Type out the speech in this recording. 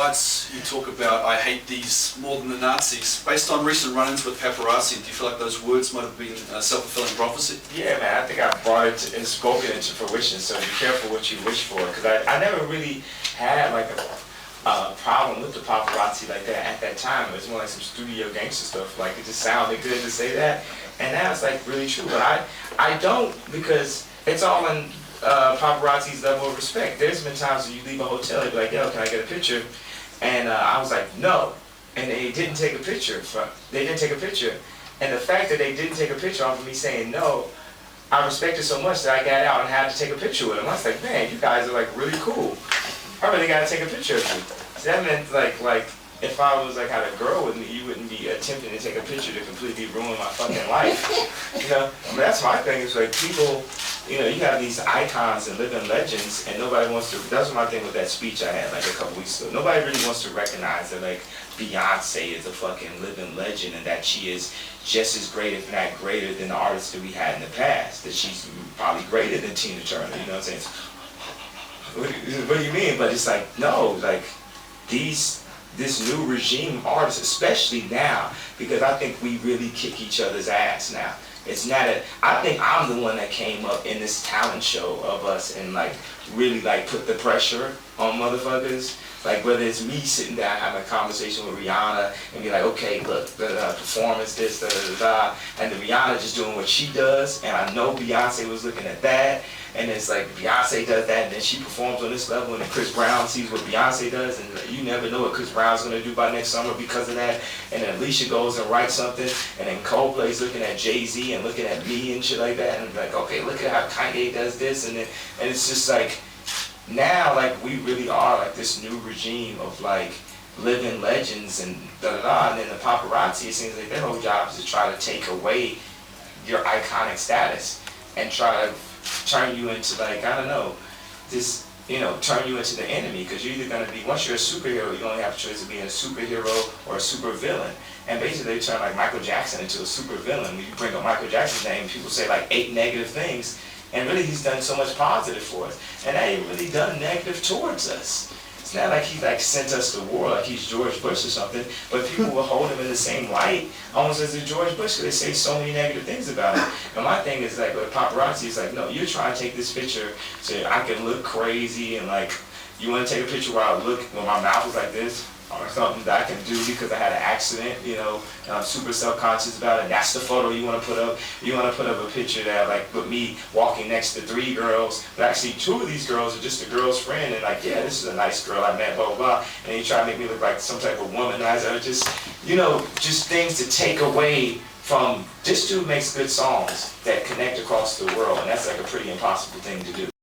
writes, you talk about, I hate these more than the Nazis. Based on recent run-ins with paparazzi, do you feel like those words might have been a self-fulfilling prophecy? Yeah, man, I think I brought it and spoken it to fruition, so be careful what you wish for. Because I never really had like a problem with the paparazzi like that at that time. It was more like some studio gangster stuff. Like, it just sounded good to say that. And now it's like really true. But I don't, because it's all in paparazzi's level of respect. There's been times when you leave a hotel, you'd be like, yo, can I get a picture? And I was like, no. And they didn't take a picture. They didn't take a picture. And the fact that they didn't take a picture off of me saying no, I respected so much that I got out and had to take a picture with them. I was like, man, you guys are like really cool. I really got to take a picture of you. So that meant like if I was like had a girl with me, you wouldn't be attempting to take a picture to completely ruin my fucking life. You know, I mean, that's my thing. Is like people, you know, you have these icons and living legends, and nobody wants to. That's my thing with that speech I had like a couple weeks ago. Nobody really wants to recognize that like Beyonce is a fucking living legend, and that she is just as great, if not greater, than the artists that we had in the past. That she's probably greater than Tina Turner. You know what I'm saying? What do you mean? But it's like no, like this new regime of artists, especially now, because I think we really kick each other's ass now. It's not I think I'm the one that came up in this talent show of us and like really like put the pressure on motherfuckers. Like whether it's me sitting down having a conversation with Rihanna and be like, okay, look, the performance, this, and then Rihanna just doing what she does, and I know Beyonce was looking at that, and it's like Beyonce does that, and then she performs on this level, and then Chris Brown sees what Beyonce does, and you never know what Chris Brown's gonna do by next summer because of that, and then Alicia goes and writes something, and then Coldplay's looking at Jay-Z and looking at me and shit like that, and like, okay, look at how Kanye does this, and it's just like, now, like, we really are, like, this new regime of, like, living legends and da-da-da, and then the paparazzi, it seems like their whole job is to try to take away your iconic status and try to turn you into, like, I don't know, this, you know, turn you into the enemy, because you're either going to be, once you're a superhero, you only have a choice of being a superhero or a super villain. And basically they turn, like, Michael Jackson into a super villain. When you bring up Michael Jackson's name, people say, like, 8 negative things. And really, he's done so much positive for us. And that ain't really done negative towards us. It's not like he like sent us to war like he's George Bush or something, but people will hold him in the same light almost as a George Bush because they say so many negative things about him. And my thing is like with paparazzi, it's like, no, you're trying to take this picture so I can look crazy and like, you want to take a picture where I look, when my mouth is like this, or something that I can do because I had an accident, you know, and I'm super self-conscious about it, and that's the photo you want to put up. You want to put up a picture that, like, with me walking next to 3 girls, but actually 2 of these girls are just a girl's friend, and like, yeah, this is a nice girl I met, blah, blah, blah, and you try to make me look like some type of womanizer, or just, you know, just things to take away from, this dude makes good songs that connect across the world, and that's like a pretty impossible thing to do.